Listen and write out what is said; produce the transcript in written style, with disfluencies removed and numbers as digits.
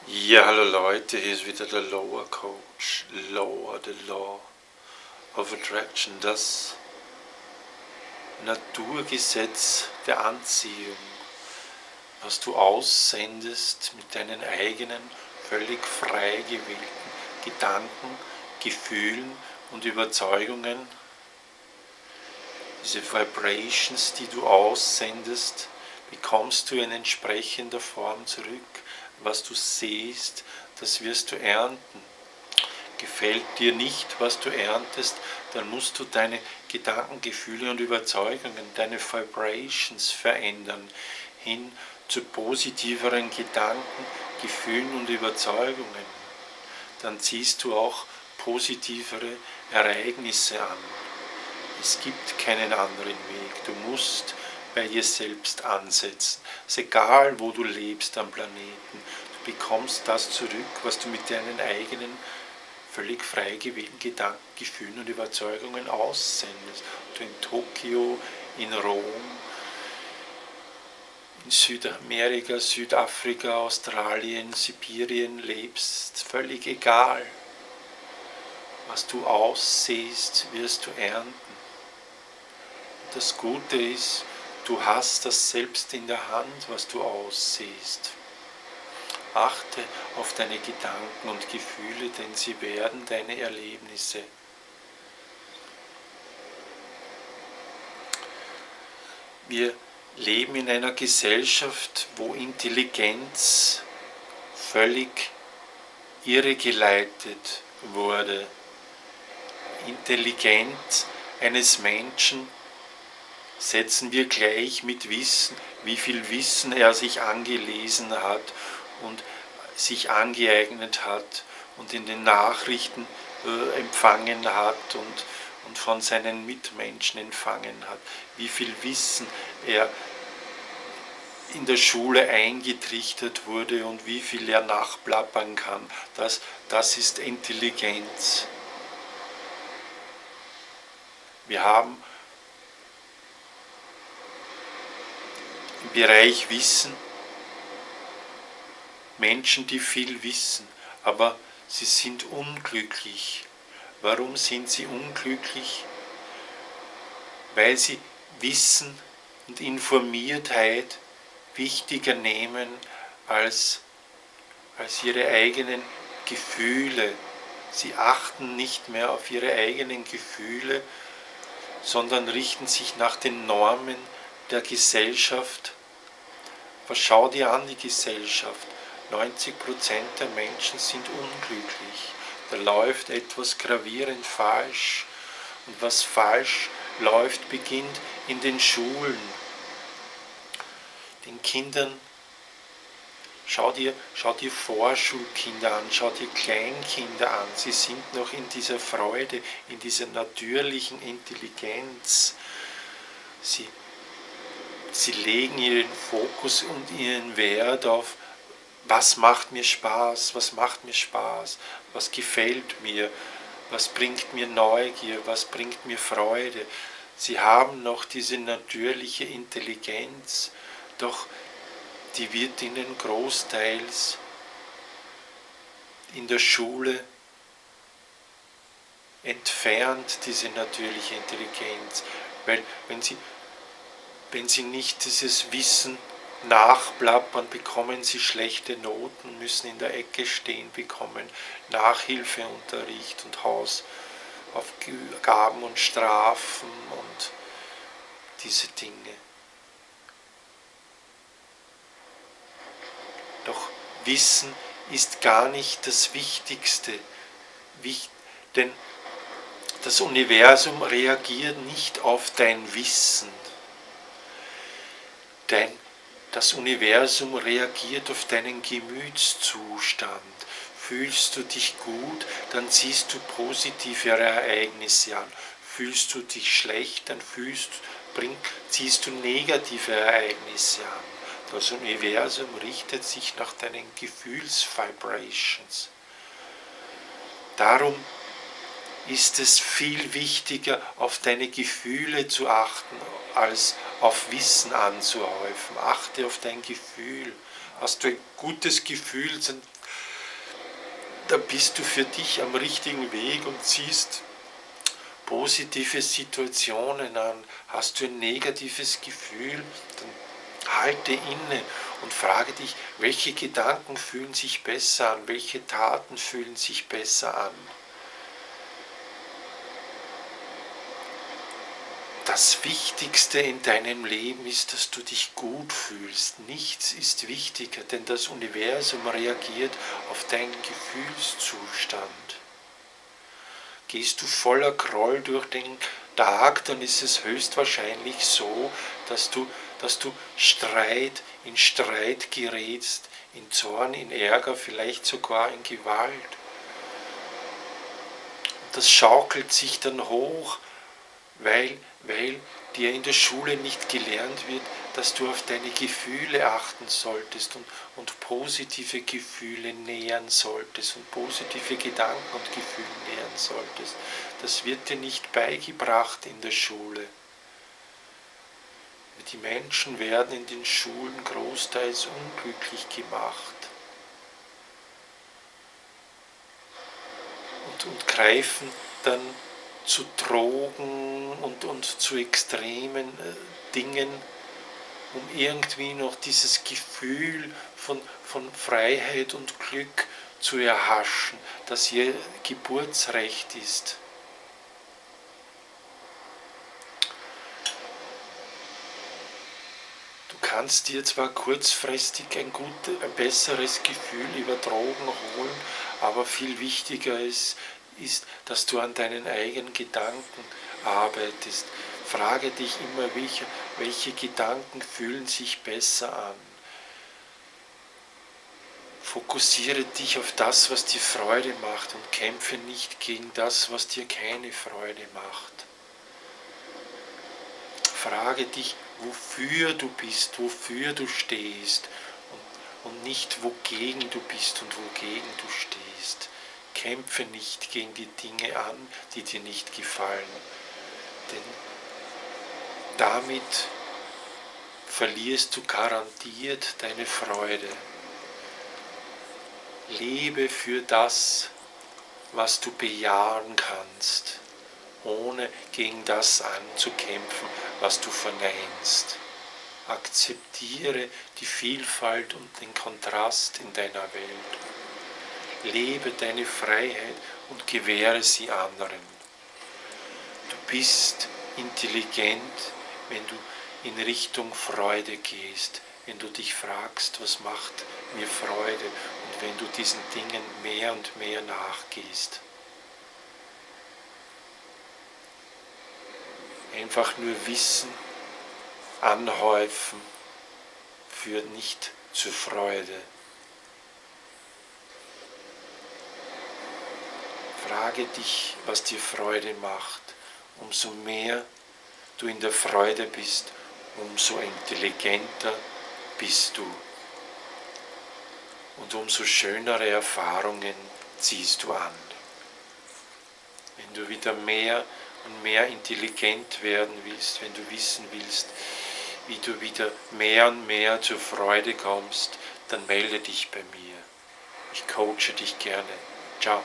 Ja, hallo Leute, hier ist wieder der Lower Coach, Lower, the Law of Attraction, das Naturgesetz der Anziehung, was du aussendest mit deinen eigenen, völlig frei gewählten Gedanken, Gefühlen und Überzeugungen. Diese Vibrations, die du aussendest, bekommst du in entsprechender Form zurück. Was du siehst, das wirst du ernten. Gefällt dir nicht, was du erntest, dann musst du deine Gedanken, Gefühle und Überzeugungen, deine Vibrations verändern, hin zu positiveren Gedanken, Gefühlen und Überzeugungen. Dann ziehst du auch positivere Ereignisse an. Es gibt keinen anderen Weg. Du musst bei dir selbst ansetzen. Es ist egal, wo du lebst am Planeten. Du bekommst das zurück, was du mit deinen eigenen, völlig frei gewählten Gedanken, Gefühlen und Überzeugungen aussendest. Ob du in Tokio, in Rom, in Südamerika, Südafrika, Australien, Sibirien lebst, völlig egal. Was du aussiehst, wirst du ernten. Das Gute ist, du hast das selbst in der Hand, was du aussiehst. Achte auf deine Gedanken und Gefühle, denn sie werden deine Erlebnisse. Wir leben in einer Gesellschaft, wo Intelligenz völlig irregeleitet wurde. Intelligenz eines Menschen setzen wir gleich mit Wissen, wie viel Wissen er sich angelesen hat und sich angeeignet hat und in den Nachrichten empfangen hat und von seinen Mitmenschen empfangen hat, wie viel Wissen er in der Schule eingetrichtert wurde und wie viel er nachplappern kann. Das ist Intelligenz. Wir haben im Bereich Wissen Menschen, die viel wissen, aber sie sind unglücklich. Warum sind sie unglücklich? Weil sie Wissen und Informiertheit wichtiger nehmen als ihre eigenen Gefühle. Sie achten nicht mehr auf ihre eigenen Gefühle, sondern richten sich nach den Normen der Gesellschaft. Aber schau dir an die Gesellschaft. 90% der Menschen sind unglücklich. Da läuft etwas gravierend falsch. Und was falsch läuft, beginnt in den Schulen. Den Kindern, schau dir Vorschulkinder an, schau dir Kleinkinder an. Sie sind noch in dieser Freude, in dieser natürlichen Intelligenz. Sie legen ihren Fokus und ihren Wert auf, was macht mir Spaß, was gefällt mir, was bringt mir Neugier, was bringt mir Freude. Sie haben noch diese natürliche Intelligenz, doch die wird ihnen großteils in der Schule entfernt, diese natürliche Intelligenz, weil wenn sie nicht dieses Wissen nachplappern, bekommen sie schlechte Noten, müssen in der Ecke stehen, bekommen Nachhilfeunterricht und Hausaufgaben und Strafen und diese Dinge. Doch Wissen ist gar nicht das Wichtigste, denn das Universum reagiert nicht auf dein Wissen. Das Universum reagiert auf deinen Gemütszustand. Fühlst du dich gut, dann ziehst du positive Ereignisse an. Fühlst du dich schlecht, dann ziehst du negative Ereignisse an. Das Universum richtet sich nach deinen Gefühlsvibrations. Darum ist es viel wichtiger, auf deine Gefühle zu achten, als auf Wissen anzuhäufen. Achte auf dein Gefühl. Hast du ein gutes Gefühl, da bist du für dich am richtigen Weg und ziehst positive Situationen an. Hast du ein negatives Gefühl, dann halte inne und frage dich, welche Gedanken fühlen sich besser an, welche Taten fühlen sich besser an. Das Wichtigste in deinem Leben ist, dass du dich gut fühlst. Nichts ist wichtiger, denn das Universum reagiert auf deinen Gefühlszustand. Gehst du voller Groll durch den Tag, dann ist es höchstwahrscheinlich so, dass du in Streit gerätst, in Zorn, in Ärger, vielleicht sogar in Gewalt. Und das schaukelt sich dann hoch, weil dir in der Schule nicht gelernt wird, dass du auf deine Gefühle achten solltest und positive Gefühle nähern solltest und positive Gedanken und Gefühle nähern solltest. Das wird dir nicht beigebracht in der Schule. Die Menschen werden in den Schulen großteils unglücklich gemacht und greifen dann zu Drogen und zu extremen Dingen, um irgendwie noch dieses Gefühl von Freiheit und Glück zu erhaschen, das ihr Geburtsrecht ist. Du kannst dir zwar kurzfristig ein besseres Gefühl über Drogen holen, aber viel wichtiger ist, dass du an deinen eigenen Gedanken arbeitest. Frage dich immer, welche Gedanken fühlen sich besser an. Fokussiere dich auf das, was dir Freude macht und kämpfe nicht gegen das, was dir keine Freude macht. Frage dich, wofür du bist, wofür du stehst und nicht wogegen du bist und wogegen du stehst. Kämpfe nicht gegen die Dinge an, die dir nicht gefallen, denn damit verlierst du garantiert deine Freude. Lebe für das, was du bejahen kannst, ohne gegen das anzukämpfen, was du verneinst. Akzeptiere die Vielfalt und den Kontrast in deiner Welt. Lebe deine Freiheit und gewähre sie anderen. Du bist intelligent, wenn du in Richtung Freude gehst, wenn du dich fragst, was macht mir Freude und wenn du diesen Dingen mehr und mehr nachgehst. Einfach nur Wissen anhäufen führt nicht zur Freude. Frage dich, was dir Freude macht. Umso mehr du in der Freude bist, umso intelligenter bist du. Und umso schönere Erfahrungen ziehst du an. Wenn du wieder mehr und mehr intelligent werden willst, wenn du wissen willst, wie du wieder mehr und mehr zur Freude kommst, dann melde dich bei mir. Ich coache dich gerne. Ciao.